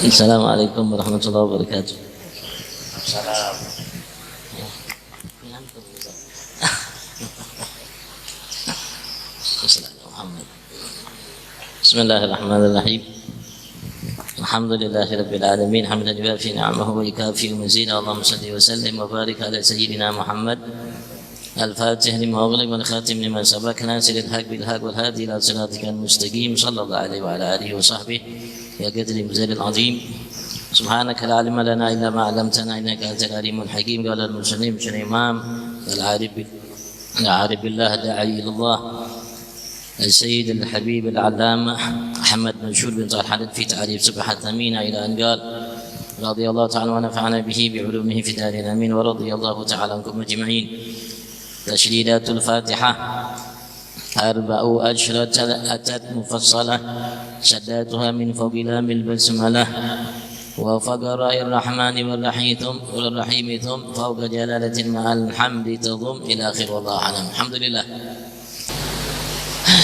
Assalamualaikum warahmatullahi wabarakatuh. Salam. Bismillahirrahmanirrahim. Alhamdulillahi rabbil alamin, hamdan yuwafi ni'amahu wa yukafi mazidah. Allahumma shalli wa sallim wa barik ala sayyidina Muhammad al-Fatih lima ughliq wal khatim lima sabaq, nasiril haq bil haq wal hadi ila siratikal mustaqim, sallallahu alaihi wa ala alihi wa sahbihi ya qadri muzalil azim. Subhanaka la ilma lana illa ma 'allamtana innaka antal alimul hakim. Qala al-muslim imam al-arif billah da'i ila Allah السيد الحبيب العلامة أحمد منشور بن طلحة في تعريف سبحة أمينة إلى أن قال رضي الله تعالى ونفعنا به بعلومه في دار الأمين ورضي الله تعالى عنكم أجمعين. تشديدات الفاتحة 14 أتت مفصلة، شداتها من فوق لام البسملة وفوق راء الرحمن والرحيم ثم فوق جلالة مع الحمد تضم إلى آخر. والله أعلم. الحمد لله.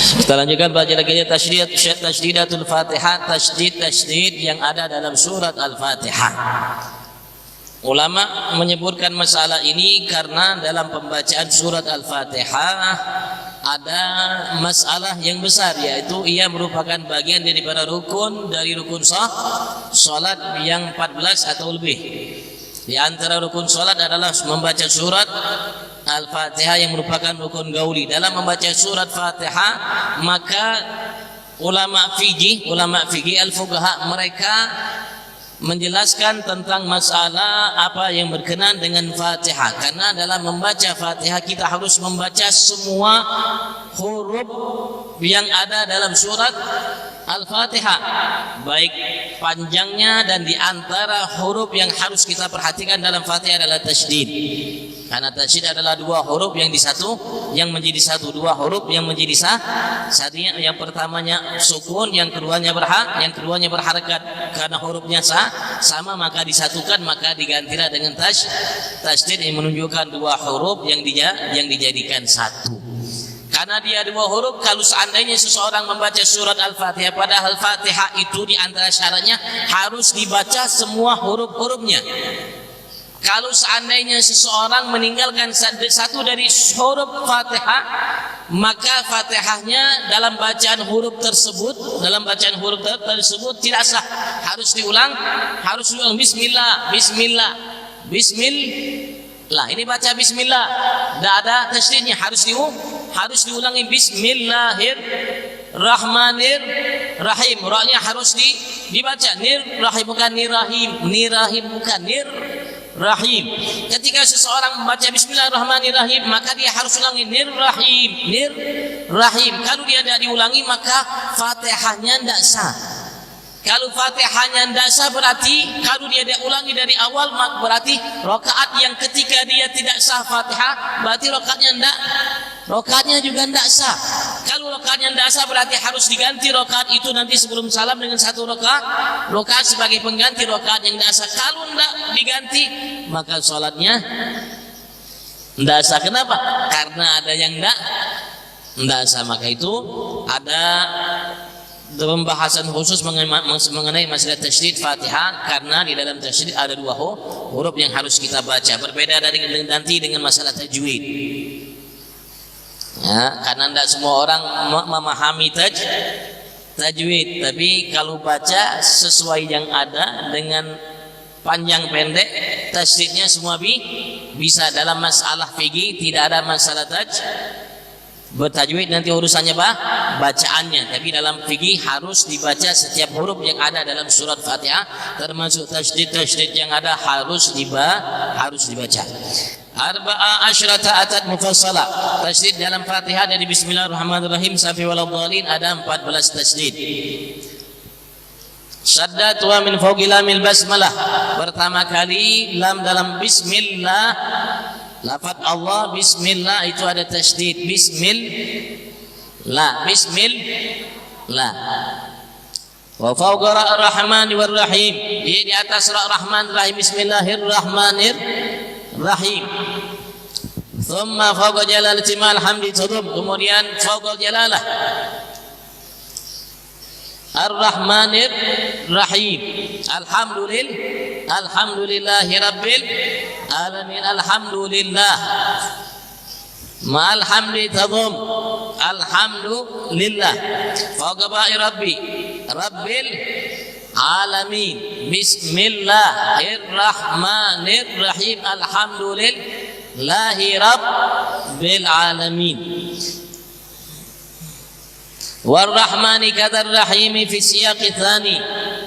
Kita lanjutkan baca lagi tasdidatul Fatihah, tasdid yang ada dalam surat Al-Fatihah. Ulama menyebutkan masalah ini karena dalam pembacaan surat Al-Fatihah ada masalah yang besar, yaitu ia merupakan bagian daripada rukun dari rukun salat yang 14 atau lebih. Di antara rukun salat adalah membaca surat Al-Fatihah yang merupakan rukun gauli. Dalam membaca surat Fatihah, maka ulama fikih al-fuqaha mereka menjelaskan tentang masalah apa yang berkenaan dengan Fatihah. Karena dalam membaca Fatihah kita harus membaca semua huruf yang ada dalam surat Al-Fatihah, baik panjangnya, dan di antara huruf yang harus kita perhatikan dalam Fatihah adalah tasydid. Karena tasydid adalah dua huruf yang menjadi satu, dua huruf yang menjadi satu. Yang pertamanya sukun, yang keduanya berharakat. Karena hurufnya sama maka disatukan, maka digantilah dengan tasydid yang menunjukkan dua huruf yang dijadikan satu. Karena dia dua huruf, kalau seandainya seseorang membaca surat Al-Fatihah, padahal Fatihah itu di antara syaratnya harus dibaca semua huruf-hurufnya. Kalau seandainya seseorang meninggalkan satu dari huruf Fatihah, maka Fatihahnya dalam bacaan huruf tersebut tidak sah. Harus diulang bismillah. Ini baca bismillah, tidak ada tasydidnya, harus diulangi bismillahirrahmanirrahim. Ra-nya harus dibaca nirrahim, bukan nirahim bukan nirrahim. Ketika seseorang membaca bismillahirrahmanirrahim, maka dia harus ulangi nirrahim. Kalau dia tidak diulangi, maka Fatihahnya tidak sah. Kalau Fatihahnya tidak sah, berarti kalau dia ulangi dari awal, maka berarti rakaat yang ketika dia tidak sah Fatihah, berarti rakaatnya juga tidak sah. Kalau rakaatnya tidak sah, berarti harus diganti rakaat itu nanti sebelum salam dengan satu rakaat sebagai pengganti rakaat yang tidak sah. Kalau tidak diganti, maka sholatnya tidak sah. Kenapa? Karena ada yang tidak sah. Maka itu ada pembahasan khusus mengenai masalah tasydid Fatihah, karena di dalam tasydid ada dua huruf yang harus kita baca. Berbeda dari nanti dengan masalah tajwid. Ya, karena tidak semua orang memahami tajwid, tapi kalau baca sesuai yang ada dengan panjang pendek, tasydidnya semua bisa. Dalam masalah fikih tidak ada masalah bertajwid, nanti urusannya bacaannya. Tapi dalam fikih harus dibaca setiap huruf yang ada dalam surat Fatihah, termasuk tasydid yang ada harus dibaca. 14 atat mufassalah. Tasydid dalam Fatihah dari bismillahirrahmanirrahim sampai waladhdallin ada 14 tasydid. Syaddat wa min fawqi lamil basmalah. Pertama kali lam dalam bismillah, lafaz Allah bismillah itu ada tasydid. Bismillah. Wa fawqa ar-rahman war-rahim, di atas rahman rahim, bismillahirrahmanirrahim. Thumma fawqa jalalati ma'al hamdi tudum, kemudian fawqa jalalah. Ar-Rahmanir Rahim. Alhamdulillahi Rabbil Alamin. Alhamdulillah. Ma'al hamdi tadhum. Alhamdulillah. Fawqa ba'i Rabbi. Rabbil Alamin. Bismillahirrahmanirrahim. Alhamdulillahi Rabbil Alamin. Warrahmani kadar rahimi fi siyaqi tsani.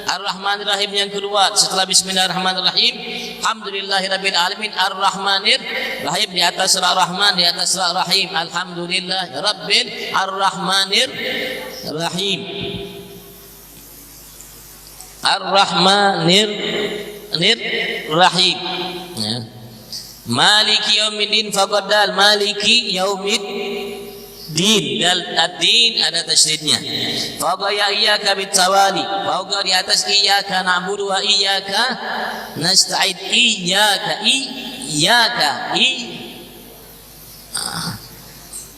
Ar-Rahmanir Rahim yang kedua setelah Bismillahirrahmanirrahim. Alhamdulillahirabbil alamin. Ar-Rahmanir Rahim di atas Ar-Rahman, di atas Ar-Rahim. Alhamdulillah Rabbil Ar-Rahmanir Rahim. Ar-Rahmanir Rahim. Ya. Maliki yaumiddin faqaddal. Maliki yaumiddin. Ad-din ada tasydidnya. Fawqa ya iyyaka bitawali. Fawqa di atas iyyaka na'budu wa iyyaka nasta'in.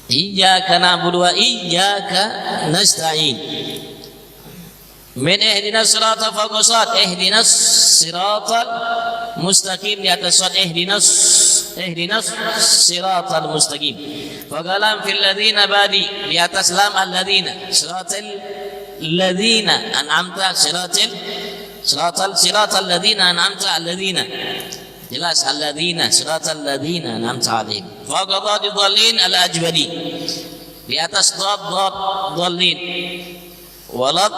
Iyyaka na'budu wa iyyaka nasta'in. Min ihdinas siratal fawqa sad. Ihdinas siratal mustaqim di atas sad. Ihdinas siratal mustaqim. Wa qalam fil ladzina badi di atas lam alladzina. Siratal ladzina an'amta siratal ladzina an'amta alladzina. Jelas alladzina siratal ladzina an'amta alaihim. Wa qadad dhallin al ajwadi. Di atas dhad dhallin. Walad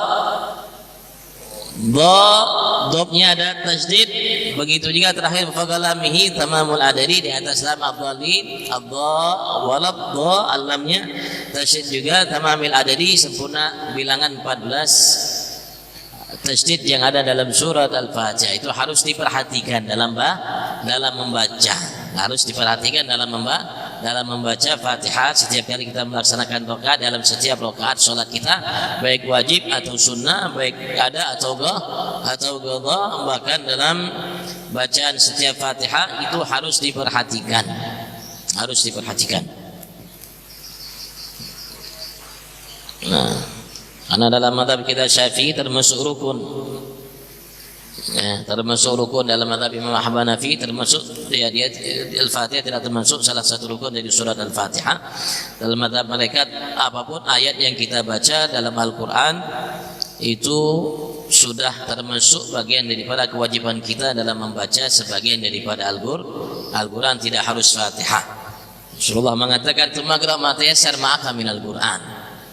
dhabnya ada tasydid. Begitu juga terakhir faqalamihi tamamul adadi di atas lam ad-dhalin ad-dha walad dha alamnya tasydid juga tamamil adadi sempurna bilangan 14 tasydid yang ada dalam surat Al-Fatihah. Itu harus diperhatikan dalam membaca. Harus diperhatikan dalam membaca Fatihah setiap kali kita melaksanakan rakaat, dalam setiap rakaat salat kita, baik wajib atau sunnah, baik ada atau qadha, bahkan dalam bacaan setiap Fatihah itu harus diperhatikan. Nah, karena dalam mazhab kita Syafi'i termasuk rukun. Ya, termasuk rukun dalam mazhab Imam Hanafi, termasuk dia Al-Fatihah tidak termasuk salah satu rukun dari surat Al-Fatihah. Dalam mazhab mereka apapun ayat yang kita baca dalam Al-Qur'an itu sudah termasuk bagian daripada kewajiban kita dalam membaca sebagian daripada Al-Qur'an, tidak harus Fatihah. Rasulullah mengatakan tumaqra ma tayassar ma'aka minal Qur'an.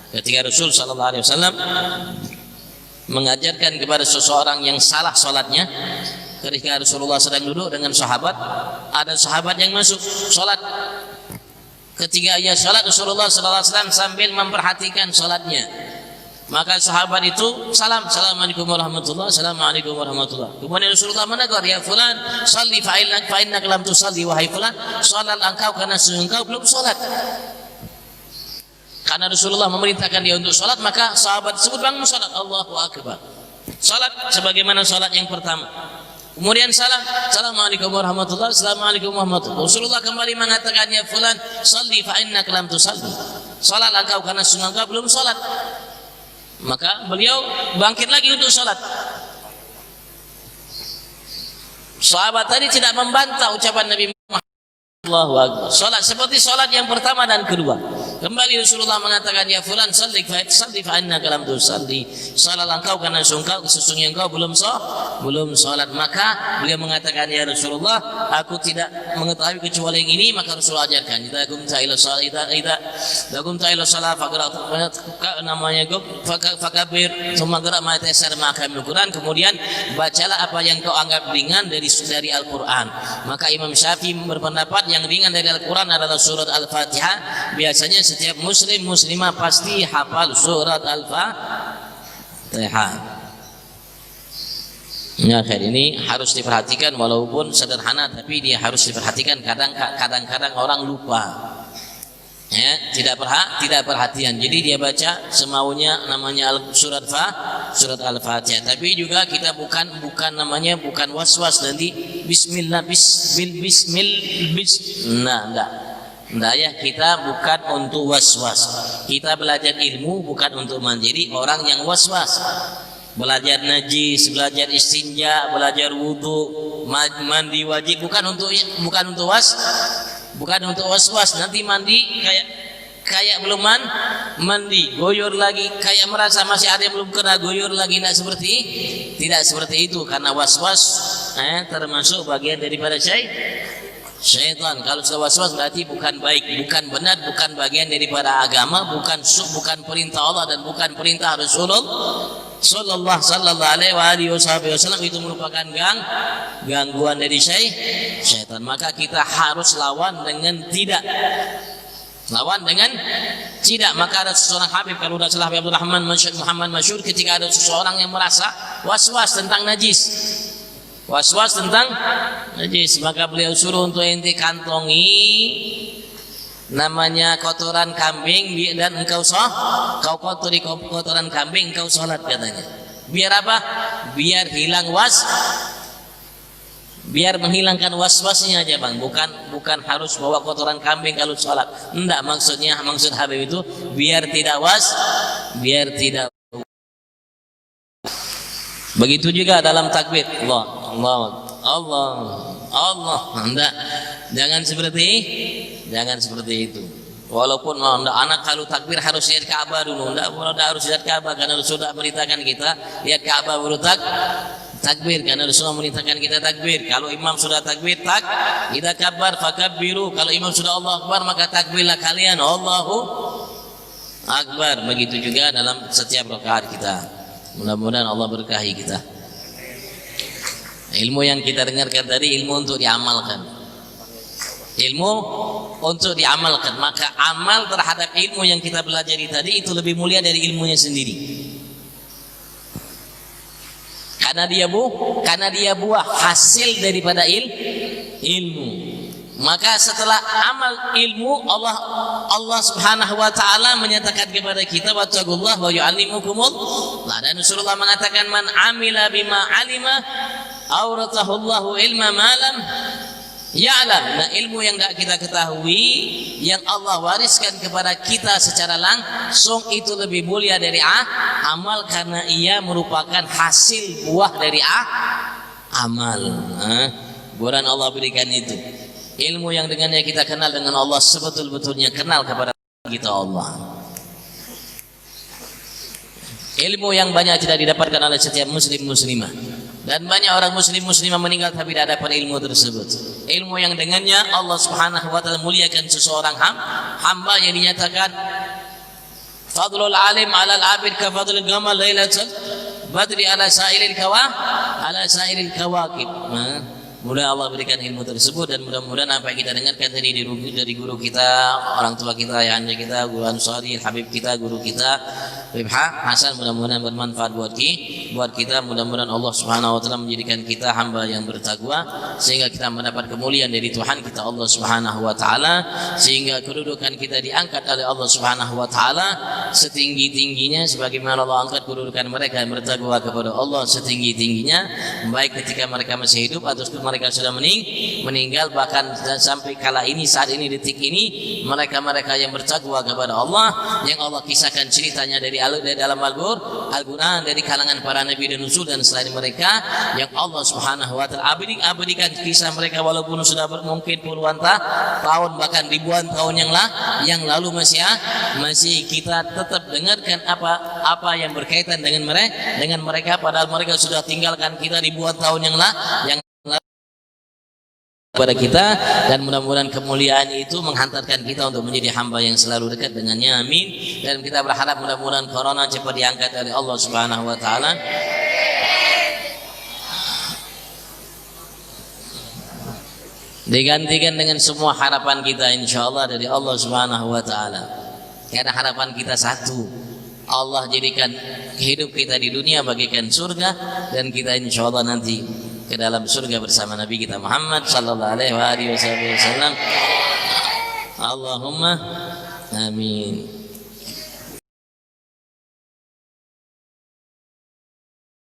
Ketika Rasul sallallahu alaihi wasallam mengajarkan kepada seseorang yang salah sholatnya, ketika Rasulullah sedang duduk dengan sahabat, ada sahabat yang masuk sholat. Ketika ia sholat, Rasulullah SAW sambil memperhatikan sholatnya, maka sahabat itu assalamualaikum warahmatullahi wabarakatuh, assalamualaikum warahmatullahi wabarakatuh. Kemudian Rasulullah menegur, ya fulan, salli fa'innaka lam tusalli, wahai fulan, sholat engkau karena engkau belum sholat. Karena Rasulullah memerintahkan dia untuk sholat, maka sahabat tersebut bangun sholat. Allahu Akbar. Sholat sebagaimana sholat yang pertama. Kemudian salam, assalamualaikum warahmatullahi wabarakatuh, assalamualaikum warahmatullahi wabarakatuh. Rasulullah kembali mengatakan, ya fulan, salli fa'innaka lam tusalli. Sholat engkau karena sungguh engkau belum sholat. Maka beliau bangkit lagi untuk sholat. Sahabat tadi tidak membantah ucapan Nabi Muhammad. Allahu Akbar. Sholat seperti sholat yang pertama dan kedua. Kembali Rasulullah mengatakan, ya fulan salli fa'innaka lam tusalli. Salat engkau karena sesungguhnya engkau belum salat. Maka beliau mengatakan, ya Rasulullah, aku tidak mengetahui kecuali yang ini. Maka Rasulullah ajarkan, idza qumta ila shalah faqra namanya fakabir thumma qra ma tayassara ma'aka minal Qur'an. Kemudian bacalah apa yang kau anggap ringan dari Al-Qur'an. Maka Imam Syafi'i berpendapat yang ringan dari Al-Qur'an adalah surat Al-Fatihah. Biasanya setiap muslim muslimah pasti hafal surat Al-Fatihah. Ya, ini harus diperhatikan walaupun sederhana, tapi dia harus diperhatikan. Kadang-kadang orang lupa, ya, tidak perhatian. Jadi dia baca semaunya namanya surat Al-Fatihah. Tapi juga kita bukan waswas nanti bismillah. Nah, enggak. Nggak ya, kita bukan untuk was-was. Kita belajar ilmu bukan untuk menjadi orang yang was-was. Belajar najis, belajar istinja, belajar wudu, mandi wajib bukan untuk was-was. Nanti mandi kayak belum mandi, goyor lagi, kayak merasa masih ada yang belum kena, goyor lagi. Tidak seperti itu, karena was-was termasuk bagian daripada syaitan. Kalau sudah was-was berarti bukan baik, bukan benar, bukan bagian daripada agama, bukan perintah Allah dan bukan perintah Rasulullah sallallahu alaihi wasallam. Itu merupakan gangguan dari syaitan. Maka kita harus lawan dengan tidak. Maka ada seseorang Habib, kalau sudah salah Habib Abdurrahman Muhammad Masyhur, ketika ada seseorang yang merasa was-was tentang najis, maka beliau suruh untuk ente kantongi namanya kotoran kambing dan engkau kotori kotoran kambing, engkau sholat, katanya. Biar apa? Biar menghilangkan was-wasnya aja, Bang. Bukan harus bawa kotoran kambing kalau sholat. Enggak, maksud Habib itu biar tidak. Begitu juga dalam takbir, Allah. Enggak, jangan seperti itu. Walaupun anak kalau takbir harus lihat Ka'bah dulu, enggak harus lihat Ka'bah, karena Rasul sudah beritakan kita lihat Ka'bah baru takbir, karena Rasul merintahkan kita takbir. Kalau imam sudah takbir, kita kabar fakabbiru. Kalau imam sudah Allah Akbar, maka takbirlah kalian, Allahu Akbar. Begitu juga dalam setiap rakaat kita. Mudah-mudahan Allah berkahi kita. Ilmu yang kita dengarkan tadi ilmu untuk diamalkan. Maka amal terhadap ilmu yang kita pelajari tadi itu lebih mulia dari ilmunya sendiri. Karena dia buah hasil daripada ilmu. Maka setelah amal ilmu, Allah Subhanahu wa taala menyatakan kepada kita wattaqullah wa yu'allimukumullah. Dan Rasulullah mengatakan man amila bima alima auratahullahu ilma ma lam ya'lam. Nah, ilmu yang tidak kita ketahui, yang Allah wariskan kepada kita secara langsung, itu lebih mulia dari amal, karena ia merupakan hasil buah dari amal. Bukan Allah berikan itu. Ilmu yang dengannya kita kenal dengan Allah sebetul-betulnya kenal kepada kita Allah. Ilmu yang banyak tidak didapatkan oleh setiap muslimah, dan banyak orang muslimah meninggal tapi tidak dapat ilmu tersebut. Ilmu yang dengannya Allah Subhanahu wa taala muliakan seseorang hamba yang dinyatakan fadlul alim 'alal 'abid ka fadlil qamal lailatul badri 'ala sa'iril kawakib. Mudah Allah berikan ilmu tersebut, dan mudah-mudahan apa yang kita dengarkan tadi dari guru kita, orang tua kita, ayahanda kita, guru Ansari, Habib kita, guru kita Habib Hasan, mudah-mudahan bermanfaat buat kita. Mudah-mudahan Allah Subhanahu wa taala menjadikan kita hamba yang bertakwa, sehingga kita mendapat kemuliaan dari Tuhan kita Allah Subhanahu wa taala, sehingga kedudukan kita diangkat oleh Allah Subhanahu wa taala setinggi-tingginya, sebagaimana Allah angkat kedudukan mereka yang bertakwa kepada Allah setinggi-tingginya, baik ketika mereka masih hidup atau mereka sudah meninggal. Bahkan sampai kala ini, saat ini, detik ini, mereka yang bertakwa kepada Allah, yang Allah kisahkan ceritanya dari dalam Al-Quran, dari kalangan para nabi dan rasul dan selain mereka, yang Allah Subhanahu wa taala abadikan kisah mereka, walaupun sudah mungkin puluhan tahun bahkan ribuan tahun yang lalu, masih kita tetap dengarkan apa yang berkaitan dengan mereka, padahal mereka sudah tinggalkan kita ribuan tahun yang lalu kepada kita. Dan mudah-mudahan kemuliaan itu menghantarkan kita untuk menjadi hamba yang selalu dekat dengannya, amin. Dan kita berharap mudah-mudahan corona cepat diangkat oleh Allah Subhanahu wa taala, digantikan dengan semua harapan kita insyaallah dari Allah Subhanahu wa taala. Karena harapan kita satu, Allah jadikan hidup kita di dunia bagaikan surga, dan kita insyaallah nanti ke dalam surga bersama Nabi kita Muhammad sallallahu alaihi wasallam. Allahumma amin.